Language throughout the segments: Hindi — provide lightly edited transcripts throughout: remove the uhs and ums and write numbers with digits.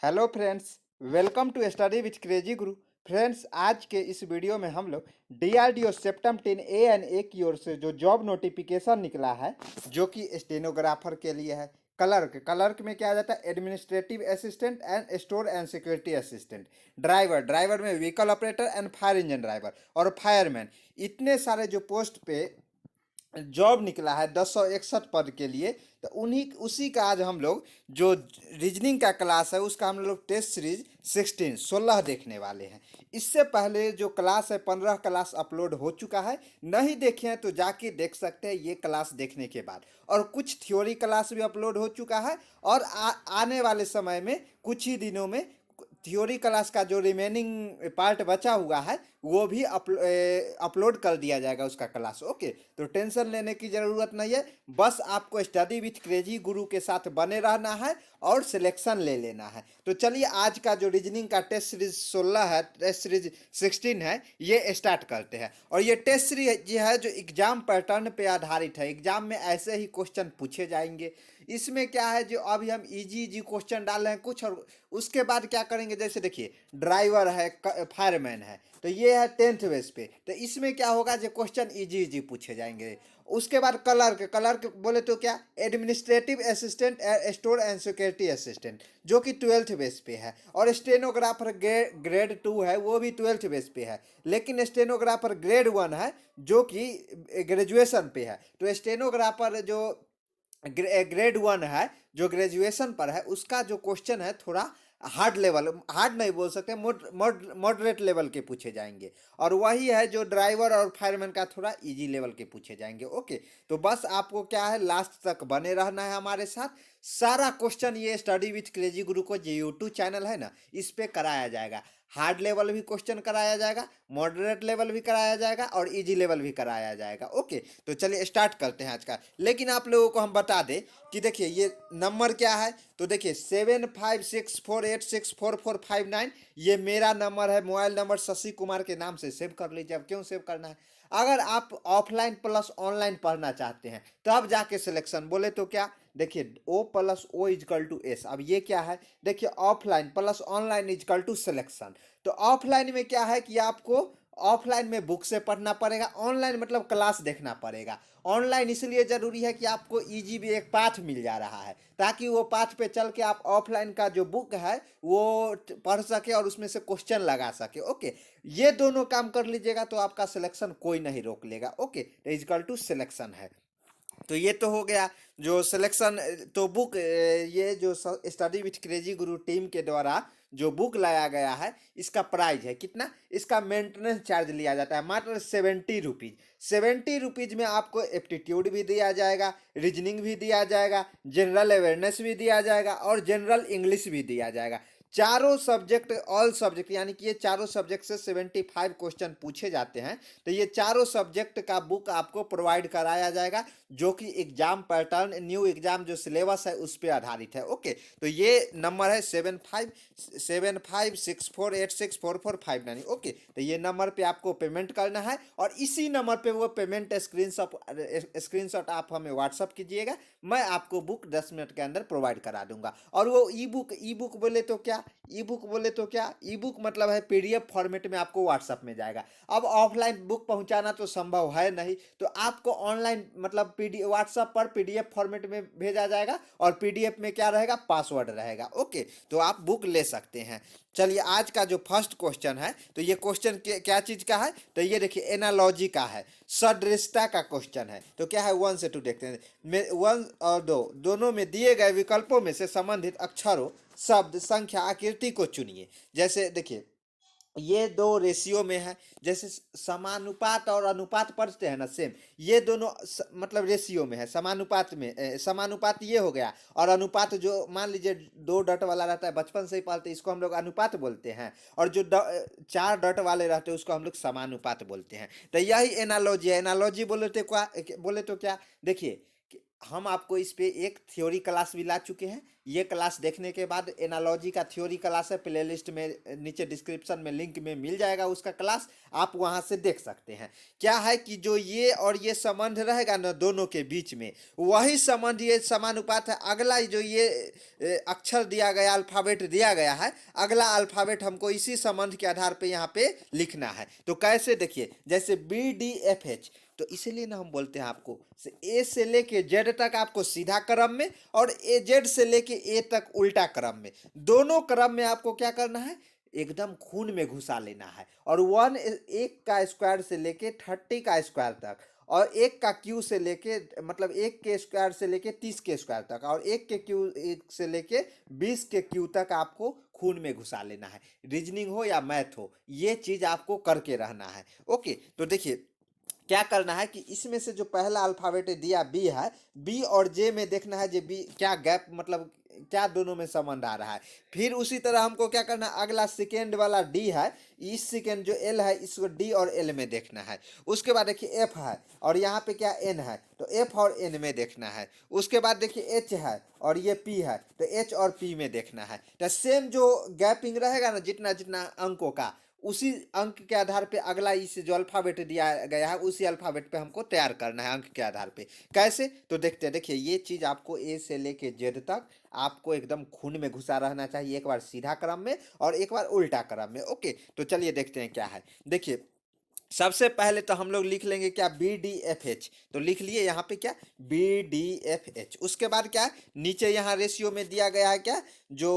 Hello friends, welcome to study with crazy guru. Friends, आज के इस वीडियो में हम लोग डीआरडीओ सेप्टम 10 ए की ओर से जो जॉब नोटिफिकेशन निकला है, जो कि स्टेनोग्राफर के लिए है। क्लर्क में क्या आ जाता है? Administrative assistant and store and security assistant. Driver में vehicle operator and fire engine driver और फायरमैन। इतने सारे जो पोस्ट पे जॉब निकला है 1061 पद के लिए, तो उन्हीं उसी का आज हम लोग जो रीजनिंग का क्लास है उसका हम लोग टेस्ट सीरीज 16 देखने वाले हैं। इससे पहले जो क्लास है 15 क्लास अपलोड हो चुका है। नहीं देखे हैं तो जाके देख सकते हैं ये क्लास देखने के बाद। और कुछ थ्योरी क्लास भी अपलोड हो चुका है और आने वाले समय में कुछ ही दिनों में थ्योरी क्लास का जो रिमेनिंग पार्ट बचा हुआ है वो भी अपलोड कर दिया जाएगा उसका क्लास। ओके, तो टेंशन लेने की ज़रूरत नहीं है। बस आपको स्टडी विथ क्रेजी गुरु के साथ बने रहना है और सिलेक्शन ले लेना है। तो चलिए, आज का जो रीजनिंग का टेस्ट सीरीज 16 है, टेस्ट सीरीज 16 है, ये स्टार्ट करते हैं। और ये टेस्ट सीरीज है जो एग्जाम पैटर्न पे आधारित है। एग्जाम में ऐसे ही क्वेश्चन पूछे जाएंगे। इसमें क्या है, जो अभी हम इजी क्वेश्चन डाल रहे हैं कुछ, और उसके बाद क्या करेंगे, जैसे देखिए ड्राइवर है, फायरमैन है, तो ये है 10th बेस पे। तो इसमें क्या होगा, जो क्वेश्चन इजी पूछे जाएंगे। उसके बाद क्लर्क बोले तो क्या, administrative assistant, store and security assistant, जो कि 12th बेस पे है। और स्टेनोग्राफर ग्रेड 2 है, वो भी 12th बेस पे है। लेकिन स्टेनोग्राफर ग्रेड 1 है जो कि ग्रेजुएशन पे है। तो स्टेनोग्राफर जो ग्रेड 1 है जो ग्रेजुएशन पर है, उसका जो क्वेश्चन है थोड़ा हार्ड लेवल, हार्ड नहीं बोल सकते, मॉडरेट लेवल के पूछे जाएंगे। और वही है जो ड्राइवर और फायरमैन का थोड़ा इजी लेवल के पूछे जाएंगे। ओके, तो बस आपको क्या है, लास्ट तक बने रहना है हमारे साथ। सारा क्वेश्चन ये स्टडी विथ क्रेजी गुरु को जो यूट्यूब चैनल है ना, इस पे कराया जाएगा। हार्ड लेवल भी क्वेश्चन कराया जाएगा, मॉडरेट लेवल भी कराया जाएगा और इजी लेवल भी कराया जाएगा। ओके, तो चलिए स्टार्ट करते हैं आज का। लेकिन आप लोगों को हम बता दें कि देखिए ये नंबर क्या है। तो देखिए 7564864459, ये मेरा नंबर है, मोबाइल नंबर शशि कुमार के नाम से सेव कर लीजिए। अब क्यों सेव करना है, अगर आप ऑफलाइन प्लस ऑनलाइन पढ़ना चाहते हैं तब जाके सिलेक्शन बोले तो क्या, देखिए O plus O equal to S। अब ये क्या है, देखिए offline plus online equal to selection. तो ऑफलाइन में क्या है कि आपको ऑफलाइन में बुक से पढ़ना पड़ेगा, ऑनलाइन मतलब क्लास देखना पड़ेगा। ऑनलाइन इसलिए ज़रूरी है कि आपको इजी भी एक पाथ मिल जा रहा है, ताकि वो पाथ पे चल के आप ऑफलाइन का जो बुक है वो पढ़ सके और उसमें से क्वेश्चन लगा सके। ओके, ये दोनों काम कर लीजिएगा तो आपका सिलेक्शन कोई नहीं रोक लेगा। ओके, तो इजकल टू सिलेक्शन है। तो ये तो हो गया जो सिलेक्शन। तो बुक, ये जो study with crazy Guru team के द्वारा जो बुक लाया गया है, इसका प्राइस है कितना, इसका मेंटेनेंस चार्ज लिया जाता है मात्र 70 रुपीज़। 70 रुपीज़ में आपको एप्टीट्यूड भी दिया जाएगा, रीजनिंग भी दिया जाएगा, जनरल अवेयरनेस भी दिया जाएगा और जनरल इंग्लिश भी दिया जाएगा। चारों सब्जेक्ट, ऑल सब्जेक्ट, यानी कि ये चारों सब्जेक्ट से 75 क्वेश्चन पूछे जाते हैं। तो ये चारों सब्जेक्ट का बुक आपको प्रोवाइड कराया जाएगा, जो कि एग्जाम पैटर्न, न्यू एग्जाम जो सिलेबस है उस पर आधारित है। ओके, तो ये नंबर है 7564864459। ओके, तो ये नंबर पे आपको पेमेंट करना है और इसी नंबर पे वो पेमेंट स्क्रीनशॉट आप हमें व्हाट्सअप कीजिएगा। मैं आपको बुक 10 मिनट के अंदर प्रोवाइड करा दूंगा। और वो ई बुक बोले तो क्या, ई बुक मतलब है पीडीएफ फॉर्मेट में आपको व्हाट्सएप में जाएगा। अब ऑफलाइन बुक पहुंचाना तो संभव है नहीं, तो आपको ऑनलाइन मतलब व्हाट्सएप पर पीडीएफ फॉर्मेट में भेजा जाएगा और पीडीएफ में क्या रहेगा, पासवर्ड रहेगा। ओके, तो आप बुक ले सकते हैं। चलिए, आज का जो फर्स्ट क्वेश्चन है, तो ये क्वेश्चन क्या चीज का है, तो ये देखिए एनालॉजी का है, सदृशता का क्वेश्चन है। तो क्या है, 1 से 2 देखते हैं। 1 और 2 दोनों में दिए गए विकल्पों में से संबंधित अक्षरों, शब्द, संख्या, आकृति को चुनिए। जैसे देखिए ये दो रेशियो में है, जैसे समानुपात और अनुपात पढ़ते हैं ना, सेम ये दोनों मतलब रेशियो में है। समानुपात में समानुपात ये हो गया, और अनुपात जो मान लीजिए 2 डॉट वाला रहता है, बचपन से ही पढ़ते इसको हम लोग अनुपात बोलते हैं, और जो 4 डॉट वाले रहते हैं उसको हम लोग समानुपात बोलते हैं। तो यही एनालॉजी है। एनालॉजी बोले तो क्या, देखिए हम आपको इस पे एक थ्योरी क्लास भी ला चुके हैं, ये क्लास देखने के बाद एनालॉजी का थ्योरी क्लास है, प्लेलिस्ट में नीचे डिस्क्रिप्शन में लिंक में मिल जाएगा उसका क्लास, आप वहाँ से देख सकते हैं। क्या है कि जो ये और ये संबंध रहेगा ना दोनों के बीच में, वही संबंध ये समानुपात है। अगला जो ये अक्षर दिया गया, अल्फ़ाबेट दिया गया है, अगला अल्फ़ाबेट हमको इसी संबंध के आधार पे यहाँ पे लिखना है। तो कैसे, देखिए जैसे BDFH, तो इसीलिए ना हम बोलते हैं आपको ए से लेके जेड तक आपको सीधा क्रम में, और ए जेड से लेके ए तक उल्टा क्रम में, दोनों क्रम में आपको क्या करना है, एकदम खून में घुसा लेना है। और 1 का स्क्वायर से लेके 30 का स्क्वायर तक, और 1 का क्यू से लेके मतलब 1 के स्क्वायर से लेके 30 के स्क्वायर तक, और 1 के क्यू से लेके 20 के क्यू तक आपको खून में घुसा लेना है। रीजनिंग हो या मैथ हो, ये चीज आपको करके रहना है। ओके, तो देखिए क्या करना है कि इसमें से जो पहला अल्फाबेट दिया बी है, बी और जे में देखना है जे बी क्या गैप, मतलब क्या दोनों में संबंध आ रहा है। फिर उसी तरह हमको क्या करना है, अगला सेकेंड वाला डी है, इस सेकेंड जो एल है इसको डी और एल में देखना है। उसके बाद देखिए एफ है और यहाँ पे क्या एन है, तो एफ और एन में देखना है। उसके बाद देखिए एच है और ये पी है, तो एच और पी में देखना है। तो सेम जो गैपिंग रहेगा ना जितना जितना अंकों का, उसी अंक के आधार पे अगला इस जो अल्फाबेट दिया गया है उसी अल्फाबेट पे हमको तैयार करना है अंक के आधार पे। कैसे, तो देखते हैं। देखिए ये चीज आपको ए से लेके जेड तक आपको एकदम खून में घुसा रहना चाहिए, एक बार सीधा क्रम में और एक बार उल्टा क्रम में। ओके, तो चलिए देखते हैं क्या है। देखिए सबसे पहले तो हम लोग लिख लेंगे क्या, BDFH, तो लिख लिए यहाँ पे क्या BDFH। उसके बाद क्या नीचे यहाँ रेशियो में दिया गया है क्या, जो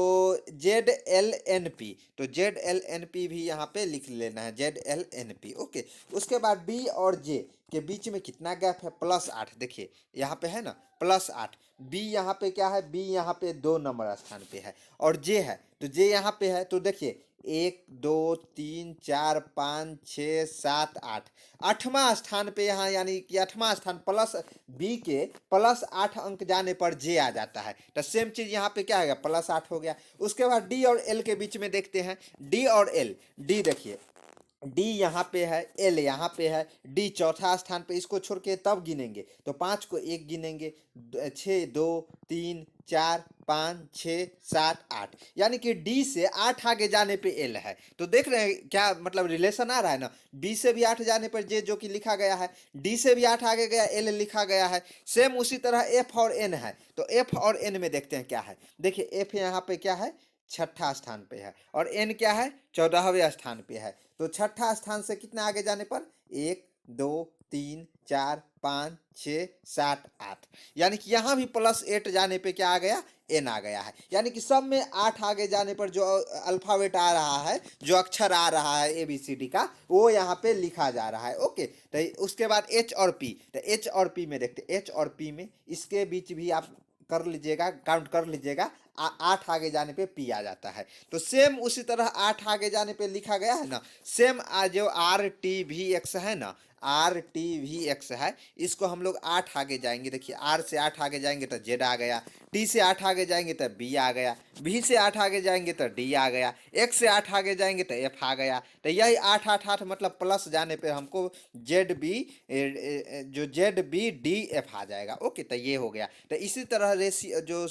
ZLNP, तो ZLNP भी यहाँ पे लिख लेना है, ZLNP। ओके, उसके बाद B और J के बीच में कितना गैप है, +8। देखिए यहाँ पे है ना +8। B यहाँ पे क्या है, B यहाँ पे 2 नंबर स्थान पे है, और J है तो J यहाँ पे है। तो देखिए 1 2 3 4 5 6 7 8, 8वां स्थान पे यहाँ, यानी कि 8वां स्थान प्लस बी के +8 अंक जाने पर जे आ जाता है। तो सेम चीज यहाँ पे क्या हो गया, +8 हो गया। उसके बाद डी और एल के बीच में देखते हैं, डी और एल। डी देखिए डी यहाँ पे है, एल यहाँ पे है, डी चौथा स्थान पे, इसको छोड़ के तब गिनेंगे तो 5 को 1 गिनेंगे, 6 2 3 4 5 6 7 8, यानी कि डी से 8 आगे जाने पे एल है। तो देख रहे हैं क्या मतलब रिलेशन आ रहा है ना, बी से भी 8 जाने पर जे जो कि लिखा गया है, डी से भी 8 आगे गया एल लिखा गया है। सेम उसी तरह एफ और एन है, तो एफ और एन में देखते हैं क्या है। देखिए एफ यहाँ पे क्या है, छठा स्थान पे है, और एन क्या है, 14वें स्थान पे है। तो छठा स्थान से कितना आगे जाने पर, 1 2 3 4 5 6 7 8, यानी कि यहाँ भी +8 जाने पे क्या आ गया, एन आ गया है। यानी कि सब में 8 आगे जाने पर जो अल्फाबेट आ रहा है, जो अक्षर आ रहा है ABCD का, वो यहाँ पे लिखा जा रहा है। ओके, तो उसके बाद एच और पी, तो एच और पी में देखते, एच और पी में इसके बीच भी आप कर लीजिएगा, काउंट कर लीजिएगा, 8 आगे जाने पे पी आ जाता है। तो सेम उसी तरह 8 आगे जाने पे लिखा गया है ना, सेम जो RTVX है ना, RTVX है, इसको हम लोग 8 आगे जाएंगे। देखिए R से 8 आगे जाएंगे तो Z आ गया, T से 8 आगे जाएंगे तो B आ गया, B से 8 आगे जाएंगे तो D आ गया, X से 8 आगे जाएंगे तो F आ गया। तो यही 8 8 8 मतलब प्लस जाने पे हमको ZB जो ZBDF आ जाएगा। ओके, तो ये हो गया। तो इसी तरह रेसी जो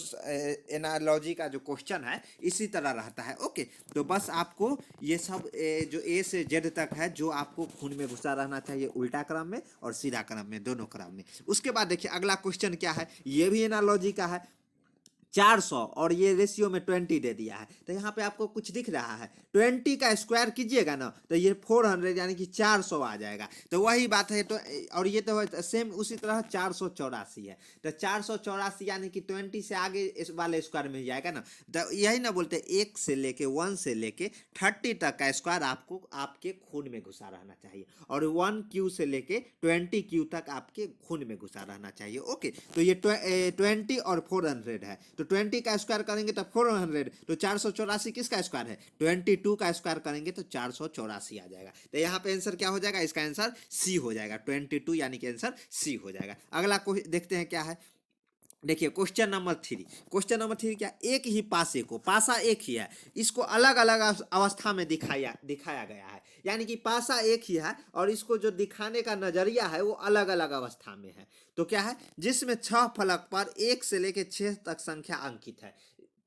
एनालॉजी का जो क्वेश्चन है इसी तरह रहता है। ओके, तो बस आपको ये सब जो ए से जेड तक है जो आपको खून में घुसा रहना चाहिए, उल्टा क्रम में और सीधा क्रम में, दोनों क्रम में। उसके बाद देखिए अगला क्वेश्चन क्या है, ये भी एनालॉजी का है। 400 और ये रेशियो में 20 दे दिया है, तो यहाँ पे आपको कुछ दिख रहा है, 20 का स्क्वायर कीजिएगा ना तो ये 400 यानी कि 400 आ जाएगा। तो वही बात है, तो और ये तो सेम उसी तरह 484 है, तो 484 यानी कि 20 से आगे इस वाले स्क्वायर में जाएगा ना। तो यही ना बोलते 1 से लेके 1 से लेके 30 तक का स्क्वायर आपको आपके खून में घुसा रहना चाहिए, और 1Q से लेके 20Q तक आपके खून में घुसा रहना चाहिए। ओके, तो ये 20 और 400 है, तो 20 का स्क्वायर करेंगे तो 400, तो 484 किसका स्क्वायर है, 22 का स्क्वायर करेंगे तो 484 आ जाएगा। तो यहाँ पे आंसर क्या हो जाएगा, इसका आंसर सी हो जाएगा, 22 यानी कि आंसर सी हो जाएगा। अगला देखते हैं क्या है। देखिए क्वेश्चन नंबर 3, क्वेश्चन नंबर 3 क्या, एक ही पासे को, पासा एक ही है, इसको अलग अलग अवस्था में दिखाया गया है, यानी कि पासा एक ही है और इसको जो दिखाने का नजरिया है वो अलग अलग अवस्था में है। तो क्या है, जिसमें 6 फलक पर 1 से लेकर 6 तक संख्या अंकित है।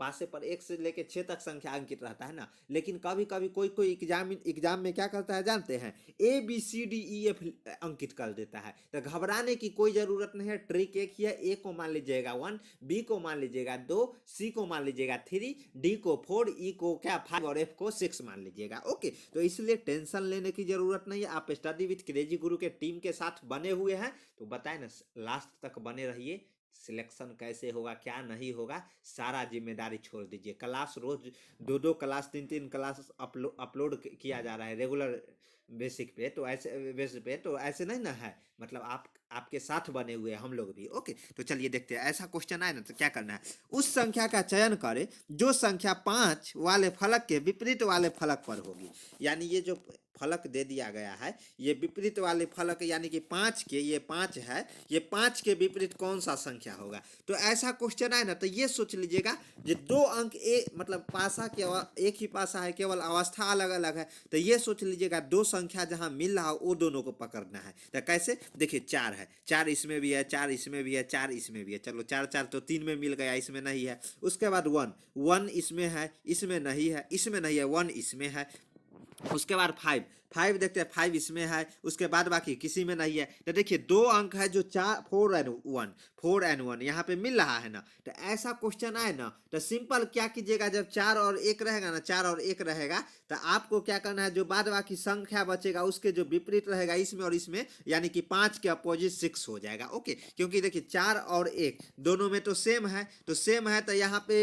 पासे पर 1 से लेके 6 तक संख्या अंकित रहता है ना, लेकिन कभी कभी कोई कोई एग्जाम में क्या करता है जानते हैं, ABCDEF अंकित कर देता है। तो घबराने की कोई जरूरत नहीं है, ट्रिक एक ही है, ए को मान लीजिएगा 1, बी को मान लीजिएगा 2, सी को मान लीजिएगा 3, डी को 4, ई को क्या 5 और एफ को 6 मान लीजिएगा। ओके, तो इसलिए टेंशन लेने की जरूरत नहीं है। आप स्टडी विथ क्रेजी गुरु के टीम के साथ बने हुए हैं, तो बताए ना, लास्ट तक बने रहिए। सिलेक्शन कैसे होगा क्या नहीं होगा सारा जिम्मेदारी छोड़ दीजिए। क्लास रोज 2 क्लास 3 क्लास अपलोड किया जा रहा है रेगुलर बेसिक पे, तो ऐसे बेसिस पे, तो ऐसे नहीं ना है, मतलब आपके साथ बने हुए हैं हम लोग भी। ओके, तो चलिए देखते हैं, ऐसा क्वेश्चन आए ना तो क्या करना है, उस संख्या का चयन करें जो संख्या 5 वाले फलक के विपरीत वाले फलक पर होगी। यानी ये जो फलक दे दिया गया है, ये विपरीत वाले फलक यानी कि 5 के, ये 5 है, ये 5 के विपरीत कौन सा संख्या होगा। तो ऐसा क्वेश्चन आए ना तो ये सोच लीजिएगा जो 2 अंक मतलब पासा के एक ही पासा है, केवल अवस्था अलग अलग है, तो ये सोच लीजिएगा 2 संख्या जहां मिल रहा हो वो दोनों को पकड़ना है। तो कैसे, देखिए 4 है, 4 इसमें भी है, 4 इसमें भी है, 4 इसमें भी है, चलो 4 4 तो 3 में मिल गया, इसमें नहीं है। उसके बाद 1 1 इसमें है, इसमें नहीं है, इसमें नहीं है, 1 इसमें है। उसके बाद 5 5 देखते हैं, 5 इसमें है, उसके बाद बाकी किसी में नहीं है। तो देखिए 2 अंक है जो 4 एंड 1 यहाँ पे मिल रहा है ना। तो ऐसा क्वेश्चन आए ना तो सिंपल क्या कीजिएगा, जब 4 और 1 रहेगा ना, 4 और 1 रहेगा, तो आपको क्या करना है, जो बाद बाकी संख्या बचेगा उसके जो विपरीत रहेगा इसमें और इसमें, यानी कि 5 के अपोजिट 6 हो जाएगा। ओके, क्योंकि देखिए 4 और 1 दोनों में तो सेम है, तो यहाँ पे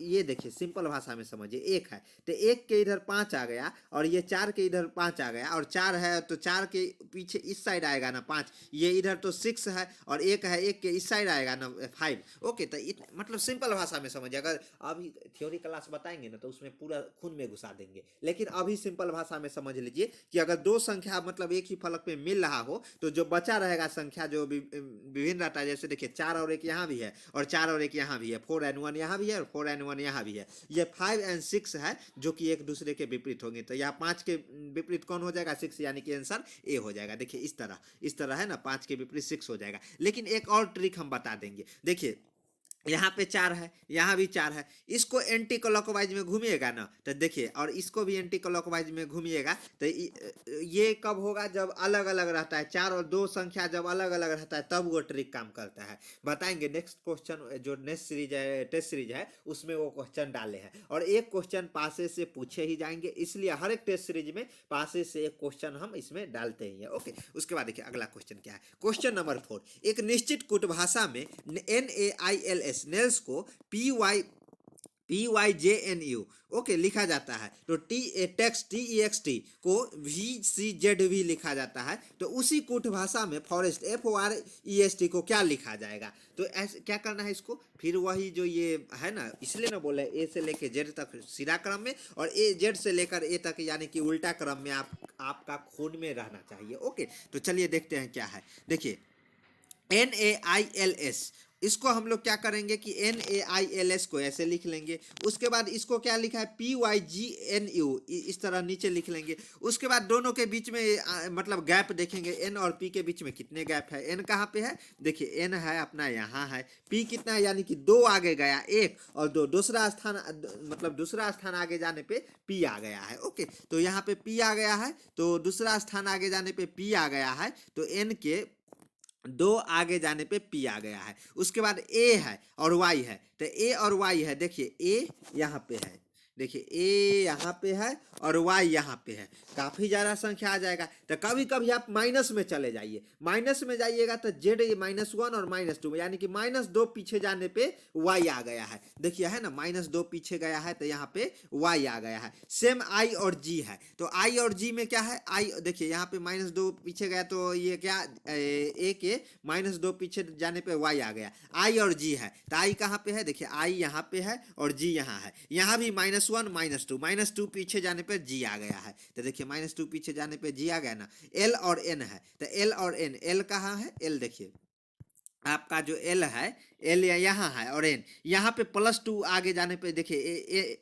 ये देखिए सिंपल भाषा में समझिए, 1 है तो 1 के इधर 5 आ गया, और ये 4 के इधर 5 आ गया, और 4 है तो 4 के पीछे इस साइड आएगा ना 5, ये इधर तो 6 है, और 1 है, 1 के इस साइड आएगा ना 5। ओके, तो मतलब सिंपल भाषा में समझिए। अगर अभी थ्योरी क्लास बताएंगे ना तो उसमें पूरा खून में घुसा देंगे, लेकिन अभी सिंपल भाषा में समझ लीजिए कि अगर 2 संख्या मतलब एक ही फलक पे मिल रहा हो, तो जो बचा रहेगा संख्या जो विभिन्न रहता है, जैसे देखिए 4 और 1 यहाँ भी है, और 4 और 1 यहाँ भी है, 4 एंड 1 यहाँ भी है, और 4 एंड 1 यहाँ भी है, ये 5 एंड 6 है जो कि एक दूसरे के विपरीत होंगे। तो यहाँ 5 के विपरीत कौन हो जाएगा, 6, यानी कि आंसर ए हो जाएगा। देखिए इस तरह है ना, 5 के विपरीत 6 हो जाएगा। लेकिन एक और ट्रिक हम बता देंगे, देखिए यहाँ पे 4 है, यहाँ भी 4 है, इसको एंटी क्लॉकवाइज में घूमिएगा ना तो देखिए, और इसको भी एंटी क्लॉकवाइज में घूमिएगा, तो ये कब होगा, जब अलग अलग रहता है, 4 और 2 संख्या जब अलग अलग रहता है तब वो ट्रिक काम करता है। बताएंगे नेक्स्ट क्वेश्चन, जो नेक्स्ट सीरीज है, टेस्ट सीरीज है, उसमें वो क्वेश्चन डाले हैं, और एक क्वेश्चन पासे से पूछे ही जाएंगे, इसलिए हर एक टेस्ट सीरीज में पासे से एक क्वेश्चन हम इसमें डालते ही हैं। ओके, उसके बाद देखिए अगला क्वेश्चन क्या है, क्वेश्चन नंबर 4, एक निश्चित कूट भाषा में NAILS नेल्स को PYJNU ओके लिखा जाता है, तो TEXT को VCZ भी लिखा जाता है, तो उसी कूट भाषा में फॉरेस्ट FOREST को क्या लिखा जाएगा। तो ऐसे क्या करना है, इसको फिर वही जो ये है ना, इसलिए ना बोले ए से लेकर जेड तक सिरा क्रम में, और जेड से लेकर ए तक यानी कि उल्टा क्रम में आपका खून में रहना चाहिए। ओके, तो चलिए देखते हैं क्या है। देखिए NAILS, इसको हम लोग क्या करेंगे कि NAILS को ऐसे लिख लेंगे, उसके बाद इसको क्या लिखा है PYGNU, इस तरह नीचे लिख लेंगे। उसके बाद दोनों के बीच में मतलब गैप देखेंगे, N और P के बीच में कितने गैप है, N कहाँ पे है, देखिए N है अपना यहाँ है, P कितना है, यानी कि 2 आगे गया, 1 और 2, दूसरा स्थान मतलब दूसरा स्थान आगे जाने पे P आ गया है। ओके, तो यहाँ पे P आ गया है, तो दूसरा स्थान आगे जाने पे P आ गया है, तो N के 2 आगे जाने पे P आ गया है। उसके बाद A है और Y है, तो A और Y है, देखिए A यहाँ पे है, देखिए A यहाँ पे है और Y यहाँ पे है, काफ़ी ज़्यादा संख्या आ जाएगा। तो कभी कभी आप माइनस में चले जाइए, माइनस में जाइएगा तो Z -1 और -2 यानी कि -2 पीछे जाने पे Y आ गया है, देखिए है ना, -2 पीछे गया है तो यहाँ पे Y आ गया है। सेम I और G है, तो I और G में क्या है, I देखिए यहाँ पे -2 पीछे गया, तो ये क्या A के -2 पीछे जाने पे Y आ गया। I और G है, तो I कहाँ पे है, देखिए I यहाँ पे है और G यहाँ है, यहाँ भी -1 -2 पीछे जाने पे G आ गया है, तो देखिए -2 पीछे जाने पे G आ गया ना। L और N है, तो L और N, L कहाँ है, L देखिए आपका जो एल है, एल यहाँ है और एन यहाँ पे +2 आगे जाने पे देखिए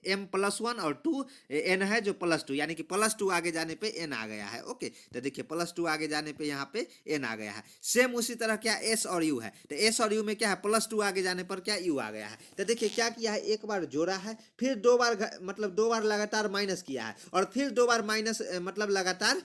एम +1 और 2 एन है जो +2 यानी कि +2 आगे जाने पे एन आ गया है। ओके, तो देखिए +2 आगे जाने पे यहाँ पे एन आ गया है। सेम उसी तरह क्या एस और यू है, तो एस और यू में क्या है, +2 आगे जाने पर क्या यू आ गया है। तो देखिए क्या किया है, एक बार जोड़ा है, फिर दो बार मतलब दो बार लगातार माइनस किया है और फिर दो बार माइनस मतलब लगातार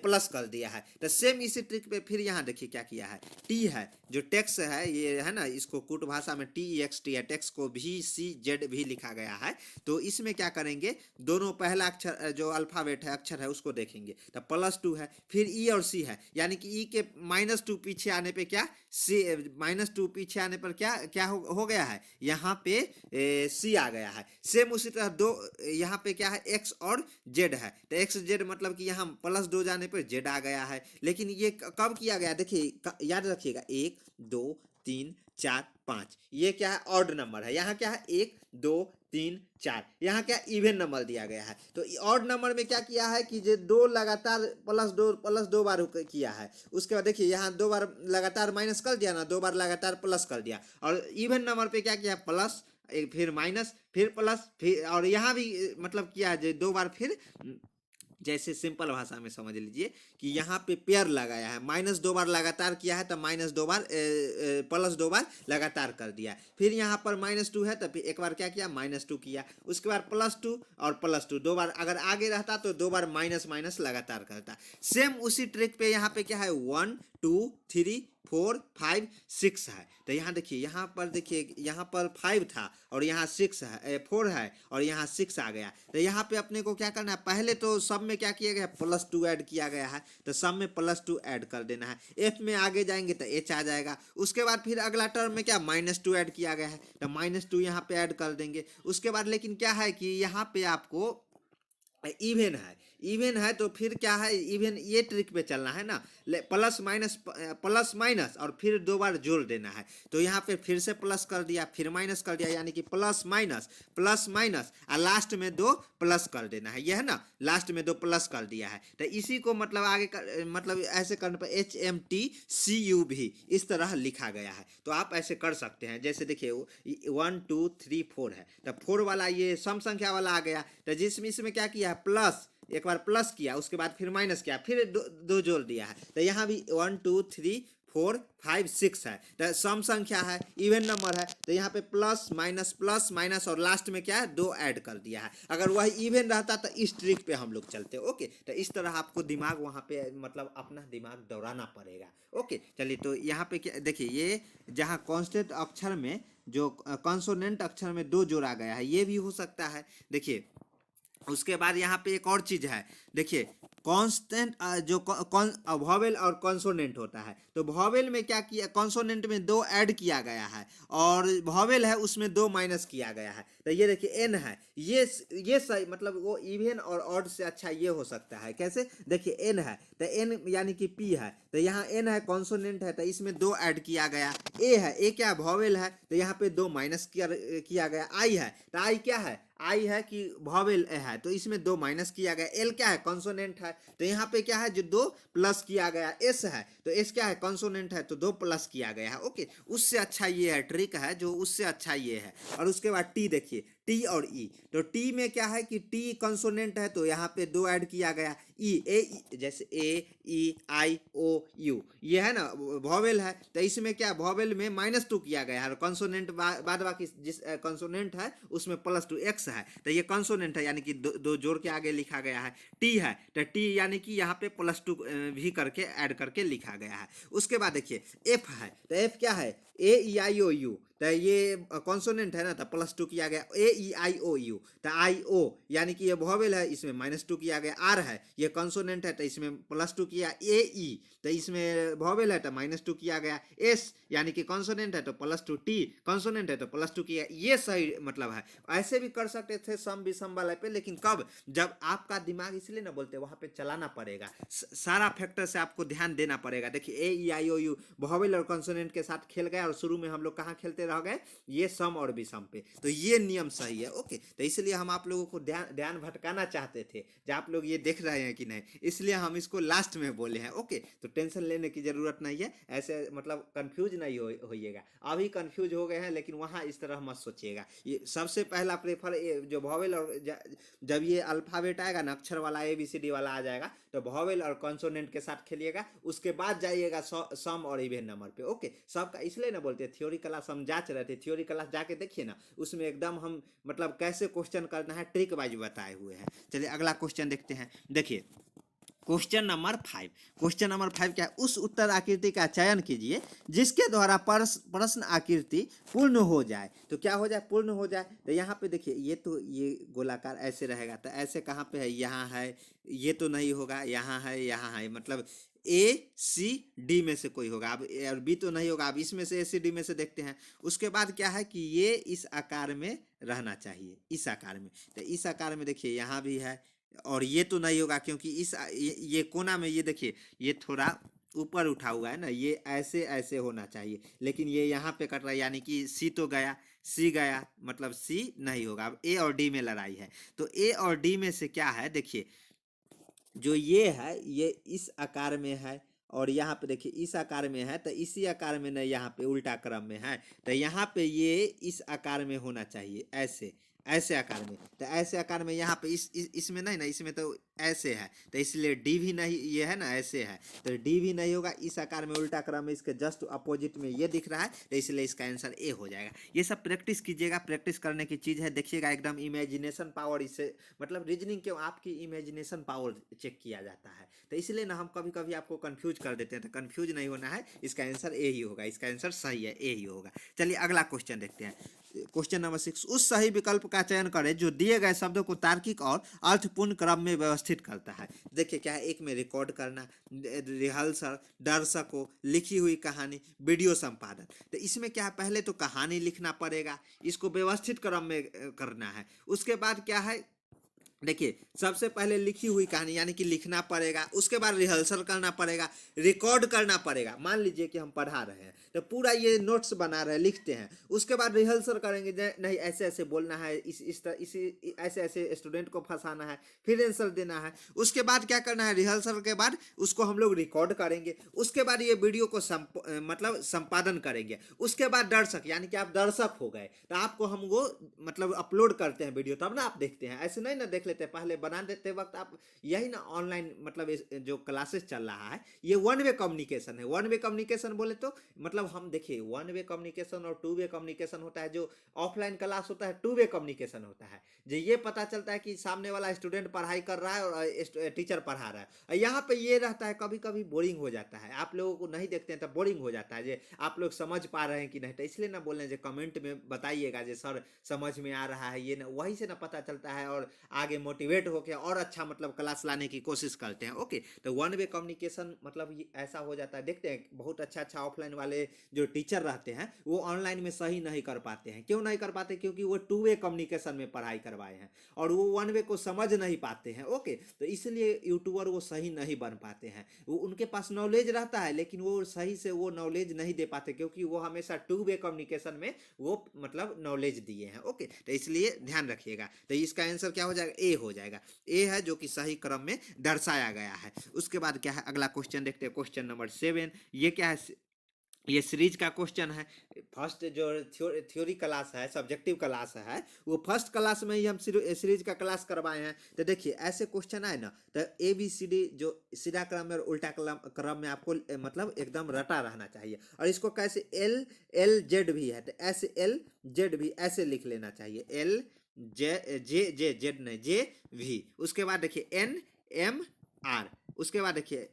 प्लस कर दिया है। तो सेम इसी ट्रिक पे फिर यहाँ देखिए क्या किया है, टी है जो टेक्स है ये है ना, इसको कूट भाषा में TEXT है, टेक्स को VCZ भी लिखा गया है। तो इसमें क्या करेंगे, दोनों पहला अक्षर जो अल्फाबेट है अक्षर है उसको देखेंगे, तो +2 है, फिर ई और सी है, यानी कि ई के -2 पीछे आने पे क्या सी, -2 पीछे आने पर क्या क्या हो गया है, यहाँ पे सी आ गया है। सेम उसी तरह दो यहाँ पे क्या है, एक्स और जेड है, तो एक्स जेड मतलब कि यहाँ +2 जाने पर जेड आ गया है। लेकिन ये कब किया गया, देखिए याद रखिएगा, 1 2 3 4 5 ये क्या है, ऑड नंबर है। यहाँ क्या है, 1 2 3 4, यहाँ क्या इवन नंबर दिया गया है। तो ऑड नंबर में क्या किया है कि जो दो लगातार +2 बार किया है, उसके बाद देखिए यहाँ दो बार लगातार माइनस कर दिया ना, दो बार लगातार प्लस कर दिया। और इवन नंबर पे क्या किया, प्लस फिर माइनस फिर प्लस फिर, और यहाँ भी मतलब किया है दो बार फिर, जैसे सिंपल भाषा में समझ लीजिए कि यहाँ पे पेयर लगाया है, -2 बार लगातार किया है तो -2 बार +2 बार लगातार कर दिया। फिर यहाँ पर -2 है तो फिर एक बार क्या किया, -2 किया, उसके बाद +2 और +2 दो बार अगर आगे रहता तो दो बार माइनस माइनस लगातार करता। सेम उसी ट्रिक पे यहाँ पे क्या है, 1 2 3 4 5 6 है। तो यहाँ देखिए, यहाँ पर देखिए, यहाँ पर 5 था और यहाँ 6 है, 4 है और यहाँ 6 आ गया। तो यहाँ पे अपने को क्या करना है, पहले तो सब में क्या किया गया, +2 ऐड किया गया है, तो सब में +2 ऐड कर देना है। एफ में आगे जाएंगे तो एच आ जाएगा। उसके बाद फिर अगला टर्म में क्या, -2 ऐड किया गया है, तो -2 यहाँ पे ऐड कर देंगे। उसके बाद लेकिन क्या है कि यहाँ पे आपको इवन है, इवन है तो फिर क्या है, इवन ये ट्रिक पे चलना है ना, प्लस माइनस और फिर दो बार जोड़ देना है। तो यहाँ पे फिर से प्लस कर दिया, फिर माइनस कर दिया, यानी कि प्लस माइनस और लास्ट में 2 प्लस कर देना है, यह है ना, लास्ट में 2 प्लस कर दिया है। तो इसी को मतलब आगे मतलब ऐसे करने पर HMTCU भी इस तरह लिखा गया है। तो आप ऐसे कर सकते हैं, जैसे देखिए 1 2 3 4 है, तो 4 वाला ये सम संख्या वाला आ गया, तो जिसमें इसमें क्या किया है, प्लस एक बार प्लस किया, उसके बाद फिर माइनस किया, फिर दो जोड़ दिया है। तो यहाँ भी 1 2 3 4 5 6 है, तो सम संख्या है, इवन नंबर है, तो यहाँ पे प्लस माइनस और लास्ट में क्या है, 2 ऐड कर दिया है। अगर वही इवन रहता तो इस ट्रिक पे हम लोग चलते। ओके, तो इस तरह आपको दिमाग वहाँ पे मतलब अपना दिमाग दौड़ाना पड़ेगा। ओके, चलिए, तो यहाँ पे क्या देखिए, ये जहाँ कॉन्स्टेंट अक्षर में जो कॉन्सोनेंट अक्षर में 2 जोड़ा गया है, ये भी हो सकता है। देखिए उसके बाद यहाँ पे एक और चीज है, देखिए कांस्टेंट जो वॉवेल और कॉन्सोनेंट होता है, तो वॉवेल में क्या किया, कॉन्सोनेंट में 2 ऐड किया गया है और वॉवेल है उसमें 2 माइनस किया गया है। तो ये देखिए एन है, ये सही मतलब वो इवन और ऑड से अच्छा ये हो सकता है। कैसे, देखिए एन है तो एन यानी कि पी है, तो यहाँ एन है कॉन्सोनेंट है तो इसमें 2 ऐड किया गया। ए है, ए क्या वॉवेल है, तो यहाँ पे 2 माइनस किया गया। आई है तो आई क्या है, आई है कि वॉवेल है, तो इसमें 2 माइनस किया गया। एल क्या है, कॉन्सोनेंट है, तो यहाँ पे क्या है, जो 2 प्लस किया गया। एस है तो एस क्या है, कॉन्सोनेंट है, तो 2 प्लस किया गया है। ओके, उससे अच्छा ये है, ट्रिक है जो उससे अच्छा ये है। और उसके बाद टी देखिए, टी और ई, तो टी में क्या है कि टी कॉन्सोनेंट है तो यहाँ पे 2 ऐड किया गया। ई ए जैसे ए ई आई ओ यू, ये है ना वॉवेल है, तो इसमें क्या वॉवेल में -2 किया गया है और कॉन्सोनेंट बाद बाकी जिस कॉन्सोनेंट है उसमें +2 एक्स है, तो ये कॉन्सोनेंट है यानी कि दो जोड़ के आगे लिखा गया है। टी है तो टी यानी कि यहाँ पे +2 भी करके ऐड करके लिखा गया है। उसके बाद देखिए एफ है, तो एफ क्या है, ए ई आई ओ यू, तो ये कॉन्सोनेंट है ना, तो +2 किया गया। ए ई आई ओ यू, तो आई ओ यानी कि ये वॉवेल है, इसमें -2 किया गया। आर है, ये कॉन्सोनेंट है तो इसमें +2 किया। ए ई तो इसमें वॉवेल है तो -2 किया गया। एस यानी कि कॉन्सोनेंट है तो +2। टी कॉन्सोनेंट है तो +2 किया। ये सही मतलब है। ऐसे भी कर सकते थे सम विषम वाले पे, लेकिन कब, जब आपका दिमाग इसलिए ना बोलते, वहां पे चलाना पड़ेगा, सारा फैक्टर से आपको ध्यान देना पड़ेगा। देखिए ए ई आई ओ यू वॉवेल और कॉन्सोनेंट के साथ खेल गया, और शुरू में हम लोग कहाँ खेलते कैसे रह गए, ये सम और विषम पे। तो ये नियम सही है। ओके, तो इसलिए हम आप लोगों को ध्यान भटकाना चाहते थे, जो आप लोग ये देख रहे हैं कि नहीं, इसलिए हम इसको लास्ट में बोले हैं। ओके, तो टेंशन लेने की जरूरत नहीं है, ऐसे मतलब कंफ्यूज नहीं होइएगा। अभी कंफ्यूज हो गए हैं, लेकिन वहाँ इस तरह मत सोचिएगा। ये सबसे पहला प्रेफर जो वॉवेल और जब ये अल्फाबेट आएगा ना, अक्षर वाला ABCD वाला आ जाएगा, तो वॉवेल और कॉन्सोनेंट के साथ खेलिएगा, उसके बाद जाइएगा सम और इवन नंबर पे। ओके, सबका इसलिए ना बोलते हैं थ्योरी क्लास हम जांच रहे थे, थ्योरी क्लास जाके देखिए ना, उसमें एकदम हम मतलब कैसे क्वेश्चन करना है ट्रिक वाइज बताए हुए हैं। चलिए अगला क्वेश्चन देखते हैं। देखिए क्वेश्चन नंबर 5। क्वेश्चन नंबर 5 क्या है? उस उत्तर आकृति का चयन कीजिए जिसके द्वारा प्रश्न आकृति पूर्ण हो जाए। तो क्या हो जाए? पूर्ण हो जाए। तो यहाँ पे देखिए, ये गोलाकार ऐसे रहेगा, तो ऐसे कहाँ पे है? यहाँ है, ये तो नहीं होगा, यहाँ है, यहाँ है, मतलब ACD में से कोई होगा। अब और B तो नहीं होगा। अब इसमें से ACD में से देखते हैं। उसके बाद क्या है कि ये इस आकार में रहना चाहिए, इस आकार में। तो इस आकार में देखिए यहाँ भी है, और ये तो नहीं होगा क्योंकि ये कोना में, ये देखिए ये थोड़ा ऊपर उठा हुआ है ना, ये ऐसे ऐसे होना चाहिए, लेकिन ये यहाँ पे कट रहा है, यानी कि C तो गया, C गया, मतलब C नहीं होगा। अब A और D में लड़ाई है। तो A और D में से क्या है? देखिए जो ये है, ये इस आकार में है, और यहाँ पे देखिए इस आकार में है, तो इसी आकार में नहीं, यहाँ पे उल्टा क्रम में है। तो यहाँ पे ये इस आकार में होना चाहिए, ऐसे ऐसे आकार में। तो ऐसे आकार में यहाँ पे इसमें नहीं ना, इसमें तो ऐसे है, तो इसलिए D भी नहीं, ये है ना ऐसे है, तो D भी नहीं होगा। इस आकार में उल्टा क्रम में, इसके जस्ट अपोजिट में ये दिख रहा है, तो इसलिए इसका आंसर A हो जाएगा। ये सब प्रैक्टिस कीजिएगा, प्रैक्टिस करने की चीज़ है। देखिएगा एकदम इमेजिनेशन पावर, इससे मतलब रीजनिंग के आपकी इमेजिनेशन पावर चेक किया जाता है। तो इसलिए ना हम कभी कभी आपको कंफ्यूज कर देते हैं, तो कंफ्यूज नहीं होना है, इसका आंसर A ही होगा, इसका आंसर सही है, A ही होगा। चलिए अगला क्वेश्चन देखते हैं। Question number 6। उस सही विकल्प का चयन करें जो दिए गए शब्दों को तार्किक और अर्थपूर्ण क्रम में व्यवस्थित करता है। देखिए क्या है, एक में रिकॉर्ड करना, रिहर्सल, दर्शकों, लिखी हुई कहानी, वीडियो संपादन। तो इसमें क्या है, पहले तो कहानी लिखना पड़ेगा, इसको व्यवस्थित क्रम में करना है। उसके बाद क्या है, देखिए सबसे पहले लिखी हुई कहानी यानी कि लिखना पड़ेगा, उसके बाद रिहर्सल करना पड़ेगा, रिकॉर्ड करना पड़ेगा। मान लीजिए कि हम पढ़ा रहे हैं, तो पूरा ये नोट्स बना रहे हैं, लिखते हैं, उसके बाद रिहर्सल करेंगे, नहीं ऐसे ऐसे बोलना है, इसी ऐसे ऐसे स्टूडेंट को फंसाना है, फिर आंसर देना है। उसके बाद क्या करना है, रिहर्सल के बाद उसको हम लोग रिकॉर्ड करेंगे, उसके बाद ये वीडियो को मतलब संपादन करेंगे। उसके बाद दर्शक, यानी कि आप दर्शक हो गए, तो आपको हम वो मतलब अपलोड करते हैं वीडियो, तब ना आप देखते हैं, ऐसे नहीं ना देख लेते पहले बना देते वक्त आप। यही ना ऑनलाइन मतलब जो क्लासेस चल रहा है, ये वन वे कम्युनिकेशन है। वन वे कम्युनिकेशन बोले तो मतलब हम देखिए, वन वे कम्युनिकेशन और टू वे कम्युनिकेशन होता है। जो ऑफलाइन क्लास होता है टू वे कम्युनिकेशन होता है, जो ये पता चलता है कि सामने वाला स्टूडेंट पढ़ाई कर रहा है और टीचर पढ़ा रहा है। और यहाँ पे ये रहता है, कभी कभी बोरिंग हो जाता है, आप लोगों को नहीं देखते हैं तो बोरिंग हो जाता है, जे आप लोग समझ पा रहे हैं कि नहीं। तो इसलिए ना बोल रहे हैं, कमेंट में बताइएगा जे सर समझ में आ रहा है, ये ना वही से ना पता चलता है, और आगे मोटिवेट होकर और अच्छा मतलब क्लास लाने की कोशिश करते हैं। ओके, तो वन वे कम्युनिकेशन मतलब ऐसा हो जाता है। देखते हैं बहुत अच्छा अच्छा ऑफलाइन वाले जो टीचर रहते हैं, वो ऑनलाइन में सही नहीं कर पाते हैं। क्यों नहीं कर पाते? क्योंकि वो टू वे कम्युनिकेशन में पढ़ाई करवाए हैं, और वो वन वे को समझ नहीं पाते हैं। ओके, तो इसलिए यूट्यूबर वो सही नहीं बन पाते हैं। वो उनके पास नॉलेज रहता है, लेकिन वो सही से वो नॉलेज नहीं दे पाते, क्योंकि वो हमेशा टू वे कम्युनिकेशन में वो मतलब नॉलेज दिए हैं। ओके, तो इसलिए ध्यान रखिएगा। तो इसका आंसर क्या हो जाएगा? ए हो जाएगा। ए है जो कि सही क्रम में दर्शाया गया है। उसके बाद क्या है, अगला क्वेश्चन देखते हैं। Question number 7। ये क्या है? ये सीरीज का क्वेश्चन है। फर्स्ट जो थ्योरी क्लास है, सब्जेक्टिव क्लास है, वो फर्स्ट क्लास में ही हम सीरीज का क्लास करवाए हैं। तो देखिए ऐसे क्वेश्चन आए ना, तो ABCD जो सीधा क्रम में और उल्टा क्रम में आपको मतलब एकदम रटा रहना चाहिए। और इसको कैसे, LLZ भी है, तो ऐसे LZ भी ऐसे लिख लेना चाहिए, LJ नहीं, JV। उसके बाद देखिए NMR, उसके बाद देखिए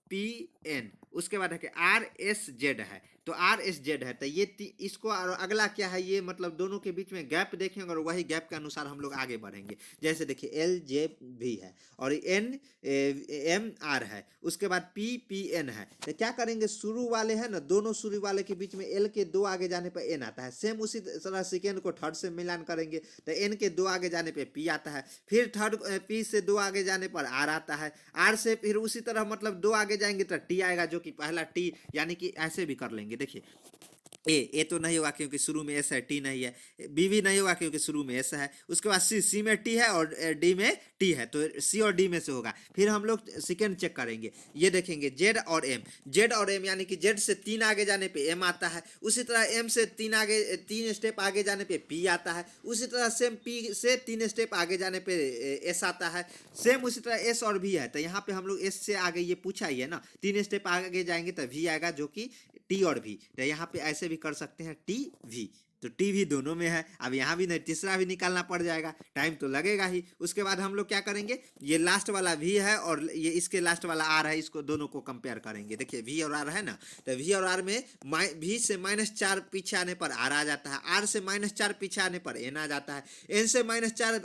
PN, उसके बाद देखिए RSZ है, तो RSZ है। तो ये इसको, और अगला क्या है, ये मतलब दोनों के बीच में गैप देखेंगे, और वही गैप के अनुसार हम लोग आगे बढ़ेंगे। जैसे देखिए LJV है, और NMR है, उसके बाद PN है। तो क्या करेंगे, शुरू वाले है ना, दोनों शुरू वाले के बीच में L के 2 आगे जाने पर N आता है। सेम उसी तरह सेकेंड को थर्ड से मिलान करेंगे, तो N के 2 आगे जाने पे P आता है, फिर थर्ड P से 2 आगे जाने पर R आता है, R से फिर उसी तरह मतलब 2 आगे जाएंगे तो T आएगा, जो कि पहला T, यानी कि ऐसे भी कर लेंगे। देखिए ए तो नहीं होगा क्योंकि शुरू में एस है, टी नहीं है। बी भी नहीं होगा क्योंकि शुरू में एस है। उसके बाद सी में टी है और डी में टी है, तो सी और डी में से होगा। फिर हम लोग सेकेंड चेक करेंगे, ये देखेंगे जेड और एम। जेड और एम यानी कि जेड से 3 आगे जाने पे एम आता है, उसी तरह एम से 3 स्टेप आगे जाने पे पी आता है, उसी तरह सेम पी से 3 स्टेप आगे जाने पे एस आता है। सेम उसी तरह एस और भी है, तो यहाँ पे हम लोग एस से आगे ये पूछा ही है ना, 3 स्टेप आगे जाएंगे तो वी आएगा, जो कि टी और भी। तो यहाँ पे ऐसे भी कर सकते हैं टी वी, तो टी भी दोनों में है। अब यहाँ भी नहीं, तीसरा भी निकालना पड़ जाएगा, टाइम तो लगेगा ही। उसके बाद हम लोग क्या करेंगे, ये लास्ट वाला वी है और ये इसके लास्ट वाला आर है, इसको दोनों को कंपेयर करेंगे। देखिए वी और आर है ना, तो वी और आर में वी से -4 पीछे आने पर आर आ जाता है, आर से -4 पीछे आने पर एन आ जाता है, एन से -4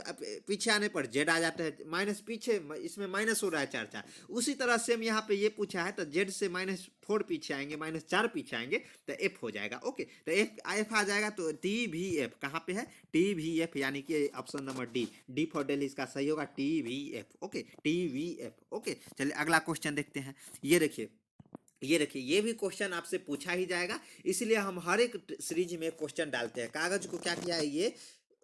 पीछे आने पर जेड आ जाता है, माइनस पीछे इसमें माइनस हो रहा है 4 उसी तरह सेम यहाँ पे ये पूछा है, तो जेड से -4 पीछे आएंगे, -4 पीछे आएंगे तो एफ हो जाएगा। ओके, तो एफ आ जाएगा, तो टी वी एफ कहाँ पे है, टी वी एफ, यानी कि option number D, D for Delhi इसका सही होगा, T V F. Okay, T V F. Okay, चलिए अगला क्वेश्चन देखते हैं। ये देखिए, ये भी क्वेश्चन आपसे पूछा ही जाएगा, इसलिए हम हर एक सीरीज में क्वेश्चन डालते हैं। कागज को क्या किया है, ये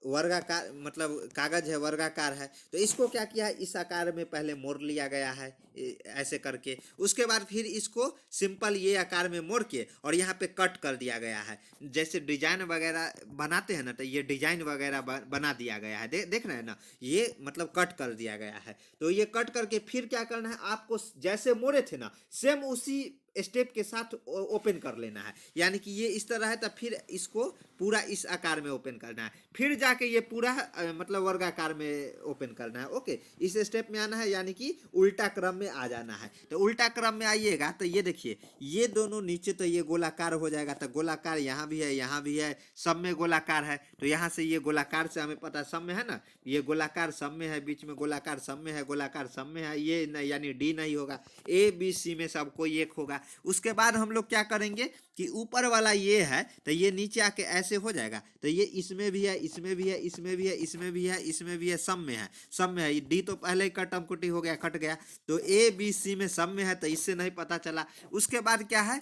वर्गाकार, मतलब कागज है वर्गाकार है, तो इसको क्या किया है, इस आकार में पहले मोड़ लिया गया है ऐसे करके। उसके बाद फिर इसको सिंपल ये आकार में मोड़ के और यहाँ पे कट कर दिया गया है। जैसे डिजाइन वगैरह बनाते हैं ना, तो ये डिजाइन वगैरह बना दिया गया है, देख रहे हैं ना, ये मतलब कट कर दिया गया है। तो ये कट करके फिर क्या करना है आपको, जैसे मोड़े थे ना सेम उसी स्टेप के साथ ओपन कर लेना है। यानी कि ये इस तरह है, तो फिर इसको पूरा इस आकार में ओपन करना है, फिर जाके ये पूरा मतलब वर्गाकार में ओपन करना है। ओके, इस स्टेप में आना है, यानी कि उल्टा क्रम में आ जाना है। तो उल्टा क्रम में आइएगा तो ये देखिए, ये दोनों नीचे तो ये गोलाकार हो जाएगा, तो गोलाकार यहाँ भी है, यहाँ भी है, सब में गोलाकार है। तो यहाँ से ये गोलाकार से हमें पता सब में है ना, ये गोलाकार सब में है, बीच में गोलाकार सब में है, गोलाकार सब में है, ये नहीं, यानी डी नहीं होगा, ए बी सी में सब कोई एक होगा। उसके बाद हम लोग क्या करेंगे कि ऊपर वाला ये है, तो ये नीचे आके ऐसे हो जाएगा, तो ये इसमें भी है, इसमें भी है, इसमें भी है, इसमें भी है, इसमें भी है, सब में है, सब में है। डी तो पहले ही कटम कुटी हो गया, कट गया, तो ए बी सी में सब में है, तो इससे नहीं पता चला। उसके बाद क्या है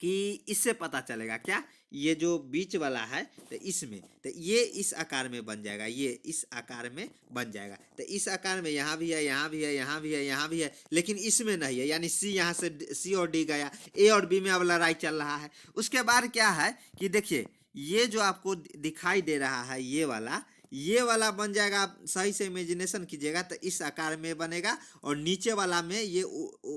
कि इससे पता चलेगा क्या, ये जो बीच वाला है तो इसमें, तो ये इस आकार में बन जाएगा, ये इस आकार में बन जाएगा। तो इस आकार में यहाँ भी है, यहाँ भी है, यहाँ भी है, यहाँ भी है, लेकिन इसमें नहीं है, यानी सी यहाँ से सी और डी गया, ए और बी में अब लड़ाई चल रहा है। उसके बाद क्या है कि देखिए, ये जो आपको दिखाई दे रहा है ये वाला बन जाएगा। आप सही से इमेजिनेशन कीजिएगा तो इस आकार में बनेगा, और नीचे वाला में ये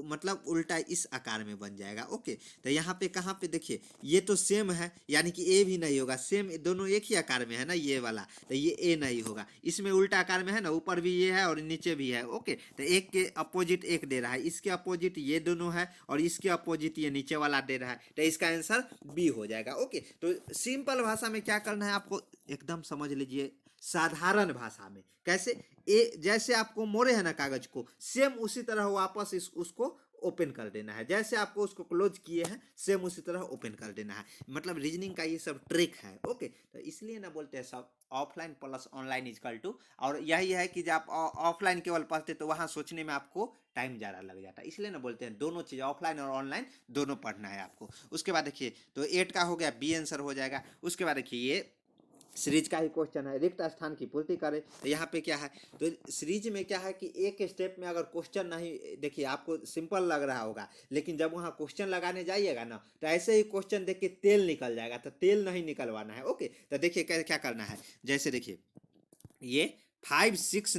मतलब उल्टा इस आकार में बन जाएगा। ओके, तो यहाँ पे कहाँ पे देखिए, ये तो सेम है, यानी कि ए भी नहीं होगा, सेम दोनों एक ही आकार में है ना ये वाला, तो ये ए नहीं होगा, इसमें उल्टा आकार में है ना, ऊपर भी ये है और नीचे भी है। ओके, तो एक के अपोजिट एक दे रहा है, इसके अपोजिट ये दोनों है, और इसके अपोजिट ये नीचे वाला दे रहा है, तो इसका आंसर बी हो जाएगा। ओके, तो सिंपल भाषा में क्या करना है आपको, एकदम समझ लीजिए साधारण भाषा में, कैसे जैसे आपको मोड़े है ना कागज को, सेम उसी तरह वापस उसको ओपन कर देना है, जैसे आपको उसको क्लोज किए हैं सेम उसी तरह ओपन कर देना है। मतलब रीजनिंग का ये सब ट्रिक है। ओके, तो इसलिए ना बोलते हैं सब offline plus online equal to, और यही है कि जब आप ऑफलाइन केवल पढ़ते तो वहाँ सोचने में आपको टाइम ज़्यादा लग जाता है, इसलिए ना बोलते हैं दोनों चीज़ ऑफलाइन और ऑनलाइन दोनों पढ़ना है आपको। उसके बाद देखिए, तो 8 का हो गया, बी आंसर हो जाएगा। उसके बाद देखिए, ये सीरीज का ही क्वेश्चन है, रिक्त स्थान की पूर्ति करें। तो यहाँ पे क्या है, तो सीरीज में क्या है कि एक स्टेप में अगर क्वेश्चन नहीं, देखिए आपको सिंपल लग रहा होगा, लेकिन जब वहाँ क्वेश्चन लगाने जाइएगा ना, तो ऐसे ही क्वेश्चन देख के तेल निकल जाएगा, तो तेल नहीं निकलवाना है। ओके, तो देखिए क्या करना है, जैसे देखिए ये 5 6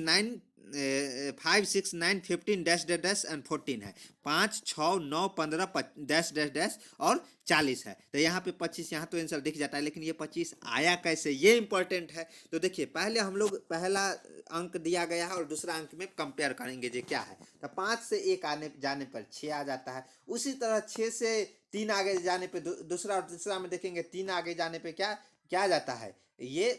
9 15 डैश डैश डैश एंड 14 है, 5 6 9 15 डैश डैश डैश और 40 है। तो यहाँ पे 25, यहाँ तो आंसर दिख जाता है, लेकिन ये 25 आया कैसे, ये इंपॉर्टेंट है। तो देखिए, पहले हम लोग पहला अंक दिया गया है और दूसरा अंक में कंपेयर करेंगे जो क्या है। तो 5 से 1 आने जाने पर 6 आ जाता है, उसी तरह 6 से 3 आगे जाने पे दूसरा और तीसरा में देखेंगे, 3 आगे जाने पे क्या आ जाता है, ये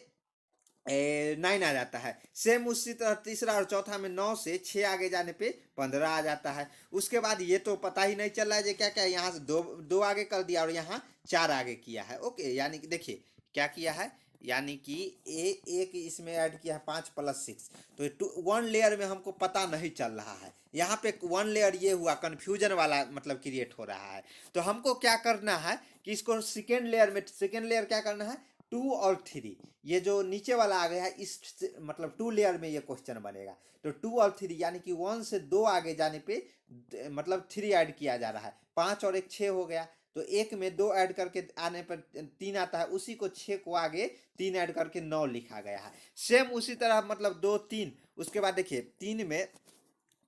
9 आ जाता है। सेम उसी तरह तीसरा और चौथा में 9 से 6 आगे जाने पे 15 आ जाता है। उसके बाद ये तो पता ही नहीं चल रहा है क्या क्या, यहाँ से दो आगे कर दिया और यहाँ 4 आगे किया है। ओके, यानी कि देखिए क्या किया है, यानी कि एक इसमें ऐड किया है 5 + 6, तो ये 1 लेयर में हमको पता नहीं चल रहा है। यहाँ पे 1 लेयर ये हुआ, कन्फ्यूजन वाला मतलब क्रिएट हो रहा है। तो हमको क्या करना है कि इसको सेकेंड लेयर क्या करना है, 2 और 3, ये जो नीचे वाला आ गया है इस मतलब 2 लेयर में ये क्वेश्चन बनेगा। तो 2 और 3 यानी कि 1 से 2 आगे जाने पे मतलब 3 ऐड किया जा रहा है। 5 और 1 6 हो गया, तो एक में 2 ऐड करके आने पर 3 आता है, उसी को 6 को आगे 3 ऐड करके 9 लिखा गया है। सेम उसी तरह मतलब 2 3, उसके बाद देखिए 3 में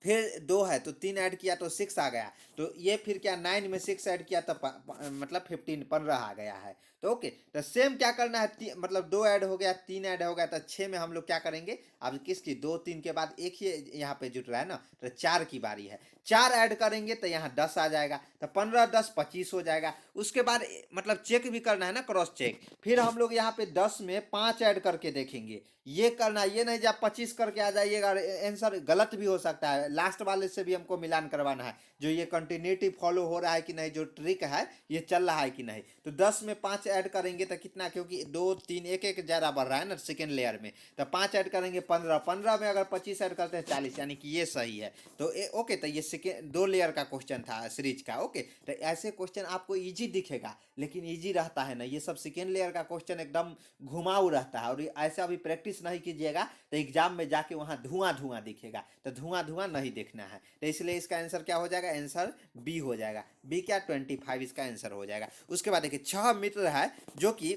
फिर 2 है तो 3 ऐड किया तो 6 आ गया, तो ये फिर क्या 9 में 6 ऐड किया तो मतलब 15 15 आ गया है। तो ओके, तो सेम क्या करना है, मतलब 2 ऐड हो गया 3 ऐड हो गया, तो 6 में हम लोग क्या करेंगे, अब किसकी 2 3 के बाद एक ही यहाँ पे जुट रहा है ना, तो 4 की बारी है, 4 ऐड करेंगे तो यहाँ 10 आ जाएगा, तो 15 10 25 हो जाएगा। उसके बाद मतलब चेक भी करना है ना, क्रॉस चेक। फिर हम लोग यहाँ पे 10 में 5 ऐड करके देखेंगे, ये करना, ये नहीं जब 25 करके आ जाइएगा, आंसर गलत भी हो सकता है। लास्ट वाले से भी हमको मिलान करवाना है, जो ये कंटिन्यूटी फॉलो हो रहा है कि नहीं, जो ट्रिक है ये चल रहा है कि नहीं। तो 10 में 5 ऐड करेंगे तो कितना, क्योंकि 2 3 एक एक ज़्यादा बढ़ रहा है ना सेकेंड लेयर में, तो 5 ऐड करेंगे 15, 15 में अगर 25 ऐड करते हैं 40, यानी कि ये सही है। तो ओके, तो ये सेकेंड 2 लेयर का क्वेश्चन था सीरीज का। ओके, तो ऐसे क्वेश्चन आपको ईजी दिखेगा, लेकिन ईजी रहता है ना, ये सब सेकेंड लेयर का क्वेश्चन एकदम घुमाऊ रहता है, और ऐसा भी प्रैक्टिस नहीं कीजिएगा तो एग्जाम में जाके वहाँ धुआं धुआं दिखेगा, तो धुआं धुआं नहीं देखना है। तो इसलिए इसका आंसर क्या हो जाएगा, आंसर बी हो जाएगा। बी क्या, 25 इसका आंसर हो जाएगा। उसके बाद देखिए 6 मीटर है, जो कि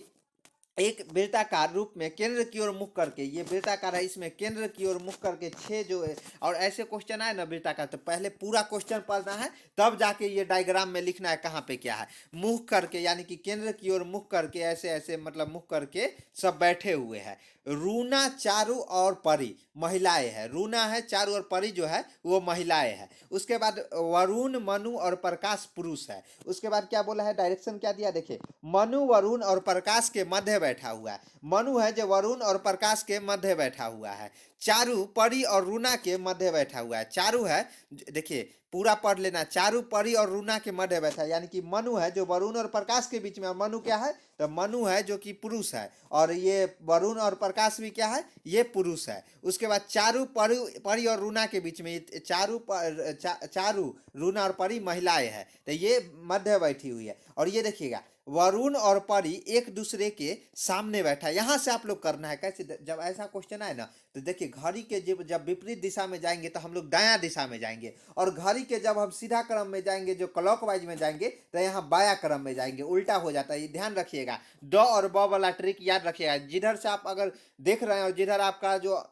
एक वृत्ताकार रूप में केंद्र की ओर मुख करके, ये वृत्ताकार है, इसमें केंद्र की ओर मुख करके 6 जो है, और ऐसे क्वेश्चन आए ना वृत्ताकार, तो पहले पूरा क्वेश्चन पढ़ना है, तब जाके ये डायग्राम में लिखना है कहाँ पे क्या है। मुख करके यानी कि केंद्र की ओर मुख करके, ऐसे ऐसे मतलब मुख करके सब बैठे हुए हैं। रूना, चारू और परी महिलाएं हैं, रूना है, चारू और परी जो है वो महिलाएं हैं। उसके बाद वरुण, मनु और प्रकाश पुरुष है। उसके बाद क्या बोला है, डायरेक्शन क्या दिया देखिए, मनु वरुण और प्रकाश के मध्य बैठा हुआ है। मनु है जो वरुण और प्रकाश के मध्य बैठा हुआ है। चारू परी और रूना के मध्य बैठा हुआ है। चारू है, देखिए पूरा पढ़ लेना, चारू परी और रूना के मध्य बैठा है, यानी कि मनु है जो वरुण और प्रकाश के बीच में, और मनु क्या है, तो मनु है जो कि पुरुष है, और ये वरुण और प्रकाश भी क्या है, ये पुरुष है। उसके बाद चारू परी और रूना के बीच में, चारू रूना और परी महिलाएं हैं, तो ये मध्य बैठी हुई है। और ये देखिएगा वरुण और परी एक दूसरे के सामने बैठा है। यहाँ से आप लोग करना है कैसे, जब ऐसा क्वेश्चन आए ना, तो देखिए घड़ी के जब विपरीत दिशा में जाएंगे तो हम लोग दायां दिशा में जाएंगे, और घड़ी के जब हम सीधा क्रम में जाएंगे, जो क्लॉकवाइज में जाएंगे, तो यहाँ बाया क्रम में जाएंगे, उल्टा हो जाता है। ये ध्यान रखिएगा, ड और ब वाला ट्रिक याद रखिएगा। जिधर से आप अगर देख रहे हैं और जिधर आपका जो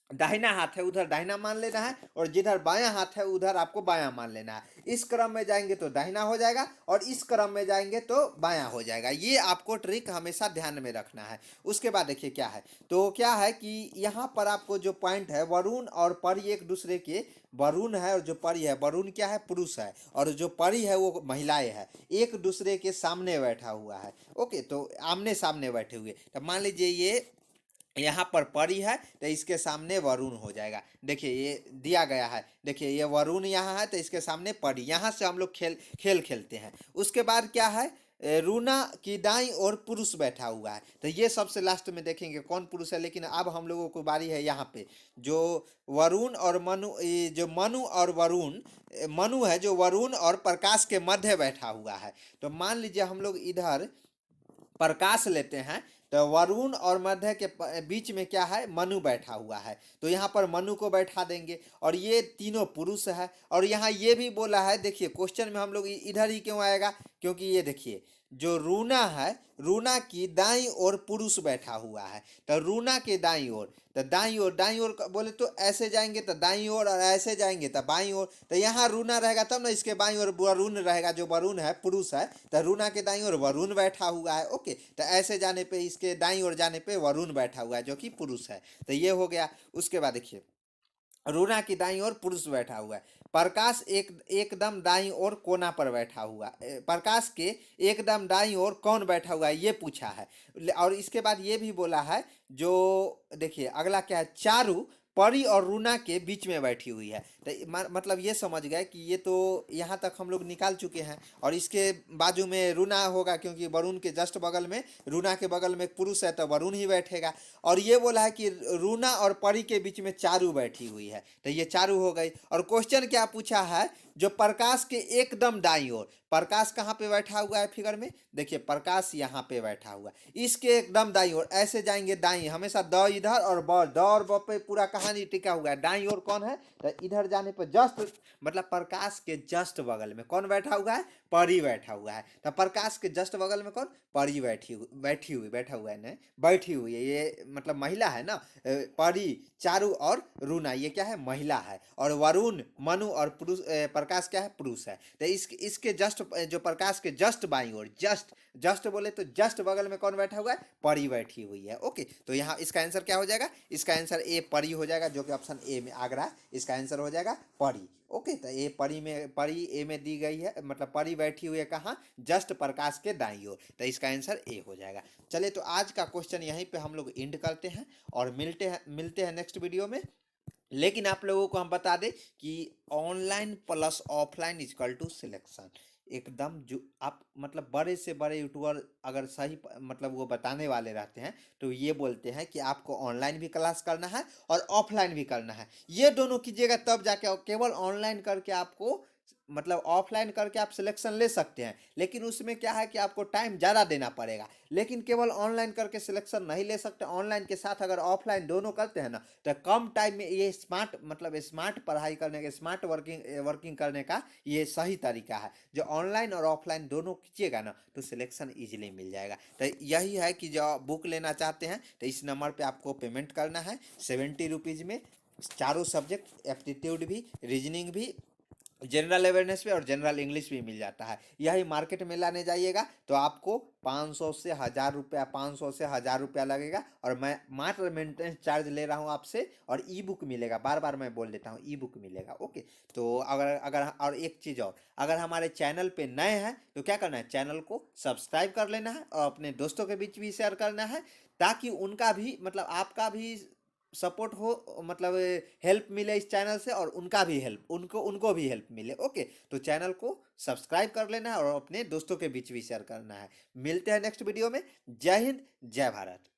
दाहिना हाथ है उधर दाहिना मान लेना है, और जिधर बायां हाथ है उधर आपको बायां मान लेना है। इस क्रम में जाएंगे तो दाहिना हो जाएगा, और इस क्रम में जाएंगे तो बायां हो जाएगा। ये आपको ट्रिक हमेशा ध्यान में रखना है। उसके बाद देखिए क्या है, तो क्या है कि यहाँ पर आपको जो पॉइंट है, वरुण और परी एक दूसरे के, वरुण है और जो परी है, वरुण क्या है, पुरुष है, और जो परी है वो महिलाएं है, एक दूसरे के सामने बैठा हुआ है। ओके, तो आमने सामने बैठे हुए, तो मान लीजिए ये यहाँ पर परी है, तो इसके सामने वरुण हो जाएगा। देखिए ये दिया गया है, देखिए ये वरुण यहाँ है तो इसके सामने परी, यहाँ से हम लोग खेल खेलते हैं। उसके बाद क्या है, रूना की दाईं ओर पुरुष बैठा हुआ है, तो ये सबसे लास्ट में देखेंगे कौन पुरुष है। लेकिन अब हम लोगों को बारी है यहाँ पे, जो वरुण और मनु, जो मनु और वरुण, मनु है जो वरुण और प्रकाश के मध्य बैठा हुआ है। तो मान लीजिए हम लोग इधर प्रकाश लेते हैं, तो वरुण और मध्य के बीच में क्या है, मनु बैठा हुआ है, तो यहाँ पर मनु को बैठा देंगे, और ये तीनों पुरुष है। और यहाँ ये भी बोला है, देखिए क्वेश्चन में हम लोग इधर ही क्यों आएगा, क्योंकि ये देखिए जो रूना है, रूना की दाईं ओर पुरुष बैठा हुआ है, तो रूना के दाईं ओर, तो दाईं ओर बोले तो ऐसे जाएंगे तो दाईं ओर, और ऐसे जाएंगे तो बाईं ओर, तो यहाँ रूना रहेगा तब ना, इसके बाईं ओर वरुण रहेगा, जो वरुण है पुरुष है, तो रूना के दाईं ओर वरुण बैठा हुआ है। ओके, तो ऐसे जाने पे इसके दाईं ओर जाने पे वरुण बैठा हुआ है जो कि पुरुष है, तो ये हो गया। उसके बाद देखिए रूना की दाईं ओर पुरुष बैठा हुआ है। प्रकाश एकदम दाईं ओर कोना पर बैठा हुआ, प्रकाश के एकदम दाईं ओर कौन बैठा हुआ है ये पूछा है। और इसके बाद ये भी बोला है, जो देखिए अगला क्या है, चारू परी और रूना के बीच में बैठी हुई है। तो मतलब ये समझ गए कि ये तो यहाँ तक हम लोग निकाल चुके हैं, और इसके बाजू में रूना होगा क्योंकि वरुण के जस्ट बगल में, रूना के बगल में एक पुरुष है तो वरुण ही बैठेगा। और ये बोला है कि रूना और परी के बीच में चारू बैठी हुई है, तो ये चारू हो गई। और क्वेश्चन क्या पूछा है, जो प्रकाश के एकदम दाईं ओर, प्रकाश कहाँ पे बैठा हुआ है फिगर में, देखिए प्रकाश यहाँ पे बैठा हुआ है, इसके एकदम दाईं ओर ऐसे जाएंगे दाईं, हमेशा द इधर और ब, द और ब पे पूरा कहानी टिका हुआ है। दाईं ओर कौन है, तो इधर जाने पर जस्ट मतलब प्रकाश के जस्ट बगल में कौन बैठा हुआ है, परी बैठा हुआ है। तो प्रकाश के जस्ट बगल में कौन, परी बैठा हुआ है, नहीं बैठी हुई है, ये मतलब महिला है ना। परी, चारू और रूना ये क्या है, महिला है। और वरुण, मनु और पुरुष, प्रकाश क्या है, पुरुष है। तो इसके जस्ट, जो प्रकाश के जस्ट बाईं ओर, जस्ट बोले तो जस्ट बगल में कौन बैठा हुआ है, परी बैठी हुई है। ओके, तो यहाँ इसका आंसर क्या हो जाएगा, इसका आंसर ए परी हो जाएगा, जो कि ऑप्शन ए में आ रहा है, इसका आंसर हो जाएगा परी। ओके, तो ए परी में, परी ए में दी गई है, मतलब परी बैठी हुई है कहाँ, जस्ट प्रकाश के दाईं ओर, तो इसका आंसर ए हो जाएगा। चलिए, तो आज का क्वेश्चन यहीं पे हम लोग एंड करते हैं और मिलते हैं नेक्स्ट वीडियो में। लेकिन आप लोगों को हम बता दें कि online plus offline equal to selection, एकदम जो आप मतलब बड़े से बड़े यूट्यूबर अगर सही मतलब वो बताने वाले रहते हैं तो ये बोलते हैं कि आपको ऑनलाइन भी क्लास करना है और ऑफलाइन भी करना है, ये दोनों कीजिएगा तब जाके। केवल ऑनलाइन करके आपको मतलब ऑफलाइन करके आप सिलेक्शन ले सकते हैं, लेकिन उसमें क्या है कि आपको टाइम ज़्यादा देना पड़ेगा। लेकिन केवल ऑनलाइन करके सिलेक्शन नहीं ले सकते, ऑनलाइन के साथ अगर ऑफलाइन दोनों करते हैं ना तो कम टाइम में ये स्मार्ट मतलब स्मार्ट पढ़ाई करने का, स्मार्ट वर्किंग करने का ये सही तरीका है। जो ऑनलाइन और ऑफलाइन दोनों कीजिएगा ना तो सिलेक्शन ईजिली मिल जाएगा। तो यही है कि जो बुक लेना चाहते हैं तो इस नंबर पर आपको पेमेंट करना है 70 रुपीज़ में, चारों सब्जेक्ट एप्टीट्यूड भी, रीजनिंग भी, जनरल अवेयरनेस भी और जनरल इंग्लिश भी मिल जाता है। यही मार्केट में लाने जाइएगा तो आपको 500 से 1000 रुपया, 500 से 1000 रुपया लगेगा, और मैं मात्र मेंटेनेंस चार्ज ले रहा हूँ आपसे, और ई बुक मिलेगा, बार बार मैं बोल देता हूँ ई बुक मिलेगा। ओके, तो अगर अगर और एक चीज़ और, अगर हमारे चैनल पे नए हैं तो क्या करना है, चैनल को सब्सक्राइब कर लेना है और अपने दोस्तों के बीच भी शेयर करना है, ताकि उनका भी मतलब आपका भी सपोर्ट हो, मतलब हेल्प मिले इस चैनल से, और उनका भी हेल्प, उनको भी हेल्प मिले। ओके, तो चैनल को सब्सक्राइब कर लेना है और अपने दोस्तों के बीच भी शेयर करना है। मिलते हैं नेक्स्ट वीडियो में। जय हिंद, जय भारत।